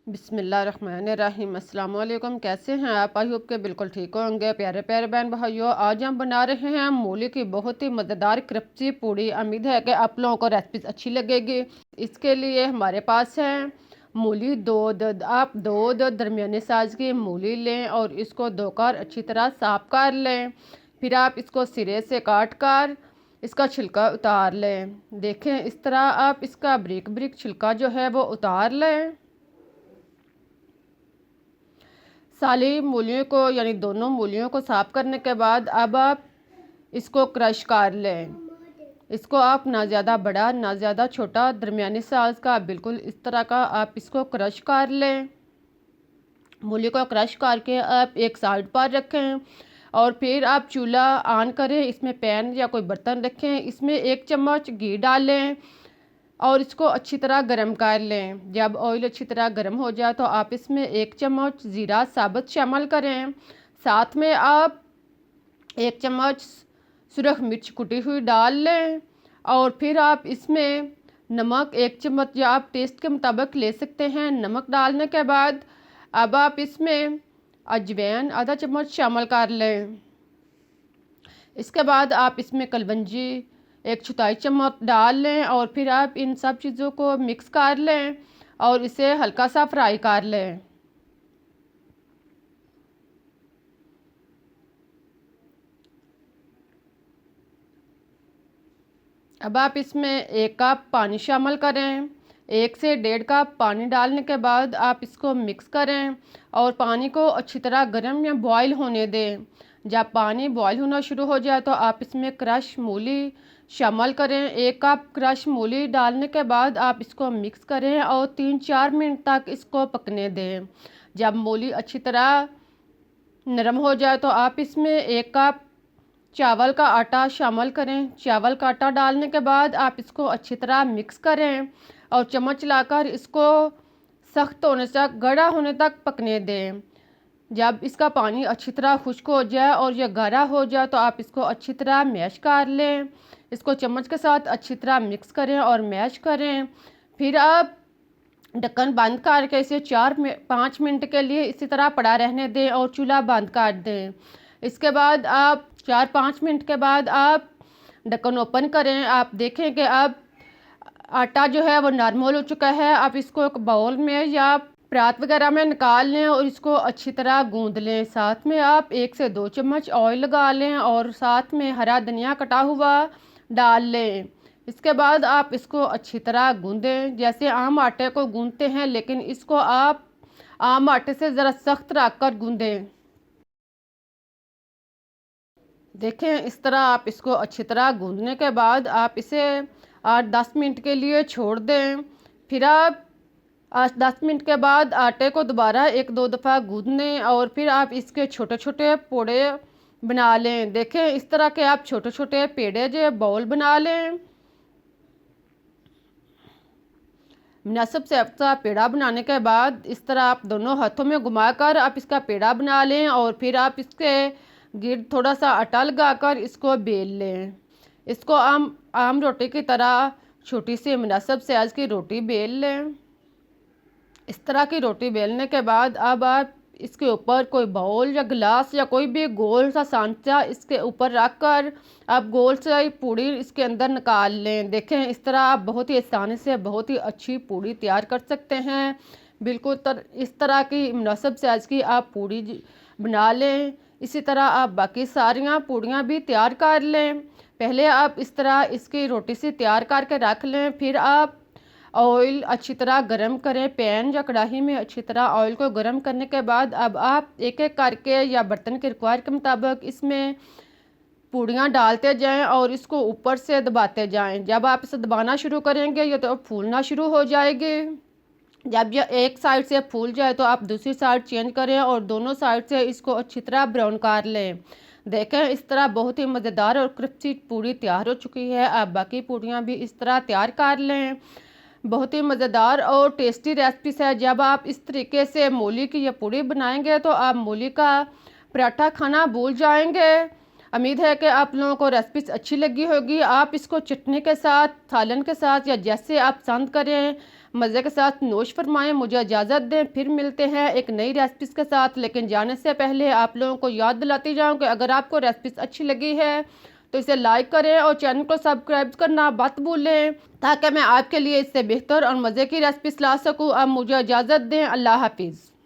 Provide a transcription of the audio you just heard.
बिस्मिल्लाहिर्रहमानिर्रहीम। अस्सलाम वालेकुम। कैसे हैं आप? आई होप के बिल्कुल ठीक होंगे। प्यारे प्यारे बहन भाइयों, आज हम बना रहे हैं मूली की बहुत ही मज़ेदार क्रिस्पी पूड़ी। उम्मीद है कि आप लोगों को रेसिपी अच्छी लगेगी। इसके लिए हमारे पास है मूली आप दो दरमियाने साइज़ की मूली लें और इसको धोकर अच्छी तरह साफ कर लें। फिर आप इसको सिरे से काट कर इसका छिलका उतार लें। देखें, इस तरह आप इसका ब्रिक ब्रिक छिलका जो है वो उतार लें। साली मूलियों को यानी दोनों मूलियों को साफ करने के बाद अब आप इसको क्रश कर लें। इसको आप ना ज़्यादा बड़ा ना ज़्यादा छोटा, दरमियानी साइज़ का, बिल्कुल इस तरह का आप इसको क्रश कर लें। मूली को क्रश करके आप एक साइड पर रखें और फिर आप चूल्हा ऑन करें। इसमें पैन या कोई बर्तन रखें, इसमें 1 चम्मच घी डालें और इसको अच्छी तरह गर्म कर लें। जब ऑयल अच्छी तरह गर्म हो जाए तो आप इसमें 1 चम्मच ज़ीरा साबुत शामिल करें। साथ में आप 1 चम्मच सुरख मिर्च कुटी हुई डाल लें और फिर आप इसमें नमक 1 चम्मच या आप टेस्ट के मुताबिक ले सकते हैं। नमक डालने के बाद अब आप इसमें अजवाइन आधा चम्मच शामिल कर लें। इसके बाद आप इसमें कलवंजी 1/4 चम्मच डाल लें और फिर आप इन सब चीज़ों को मिक्स कर लें और इसे हल्का सा फ्राई कर लें। अब आप इसमें 1 कप पानी शामिल करें। 1 से 1.5 कप पानी डालने के बाद आप इसको मिक्स करें और पानी को अच्छी तरह गर्म या बॉयल होने दें। जब पानी बॉयल होना शुरू हो जाए तो आप इसमें क्रश मूली शामिल करें। 1 कप क्रश मूली डालने के बाद आप इसको मिक्स करें और 3-4 मिनट तक इसको पकने दें। जब मूली अच्छी तरह नरम हो जाए तो आप इसमें 1 कप चावल का आटा शामिल करें। चावल का आटा डालने के बाद आप इसको अच्छी तरह मिक्स करें और चम्मच लाकर इसको सख्त होने तक, गाढ़ा होने तक पकने दें। जब इसका पानी अच्छी तरह खुश्क हो जाए और यह गाढ़ा हो जाए तो आप इसको अच्छी तरह मैश कर लें। इसको चम्मच के साथ अच्छी तरह मिक्स करें और मैश करें। फिर आप ढक्कन बंद करके इसे 4-5 मिनट के लिए इसी तरह पड़ा रहने दें और चूल्हा बंद कर दें। इसके बाद आप 4-5 मिनट के बाद आप ढक्कन ओपन करें। आप देखें कि अब आटा जो है वो नरम हो चुका है। आप इसको एक बाउल में या परात वगैरह में निकाल लें और इसको अच्छी तरह गूंद लें। साथ में आप 1 से 2 चम्मच ऑयल लगा लें और साथ में हरा धनिया कटा हुआ डाल लें। इसके बाद आप इसको अच्छी तरह गूंदें जैसे आम आटे को गूंदते हैं, लेकिन इसको आप आम आटे से ज़रा सख्त रख कर गूंदें। देखें, इस तरह आप इसको अच्छी तरह गूंदने के बाद आप इसे 8-10 मिनट के लिए छोड़ दें। फिर आप 8-10 मिनट के बाद आटे को दोबारा 1-2 दफ़ा गूंदें और फिर आप इसके छोटे छोटे पोड़े बना लें। देखें, इस तरह के आप छोटे छोटे पेड़े जो बाउल बना लें। मुनासिब से आपका पेड़ा बनाने के बाद इस तरह आप दोनों हाथों में घुमाकर आप इसका पेड़ा बना लें और फिर आप इसके गिर्द थोड़ा सा आटा लगाकर इसको बेल लें। इसको आम रोटी की तरह छोटी सी मुनासिब साइज़ की रोटी बेल लें। इस तरह की रोटी बेलने के बाद अब आप इसके ऊपर कोई बाउल या गिलास या कोई भी गोल सा सांचा इसके ऊपर रख कर आप गोल सी पूड़ी इसके अंदर निकाल लें। देखें, इस तरह आप बहुत ही आसानी से बहुत ही अच्छी पूड़ी तैयार कर सकते हैं। बिल्कुल इस तरह की मुनासिब साइज़ की आप पूड़ी बना लें। इसी तरह आप बाकी सारियाँ पूड़ियाँ भी तैयार कर लें। पहले आप इस तरह इसकी रोटी सी तैयार करके रख लें। फिर आप ऑयल अच्छी तरह गरम करें। पैन या कढ़ाई में अच्छी तरह ऑयल को गरम करने के बाद अब आप एक एक करके या बर्तन के रिक्वायर के मुताबिक इसमें पूड़ियाँ डालते जाएं और इसको ऊपर से दबाते जाएं। जब आप इसे दबाना शुरू करेंगे ये तो फूलना शुरू हो जाएगी। जब यह एक साइड से फूल जाए तो आप दूसरी साइड चेंज करें और दोनों साइड से इसको अच्छी तरह ब्राउन कर लें। देखें, इस तरह बहुत ही मज़ेदार और क्रिस्पी पूड़ी तैयार हो चुकी है। आप बाकी पूड़ियाँ भी इस तरह तैयार कर लें। बहुत ही मज़ेदार और टेस्टी रेसिपी है। जब आप इस तरीके से मूली की ये पूड़ी बनाएंगे तो आप मूली का पराठा खाना भूल जाएंगे। उम्मीद है कि आप लोगों को रेसिपी अच्छी लगी होगी। आप इसको चटनी के साथ, सालन के साथ या जैसे आप पसंद करें मज़े के साथ नोश फरमाएं। मुझे इजाज़त दें, फिर मिलते हैं एक नई रेसिपीज़ के साथ। लेकिन जाने से पहले आप लोगों को याद दिलाती जाऊँ कि अगर आपको रेसिपीज़ अच्छी लगी है तो इसे लाइक करें और चैनल को सब्सक्राइब करना मत भूलें, ताकि मैं आपके लिए इससे बेहतर और मज़े की रेसिपीज़ ला सकूँ। अब मुझे इजाज़त दें। अल्लाह हाफिज़।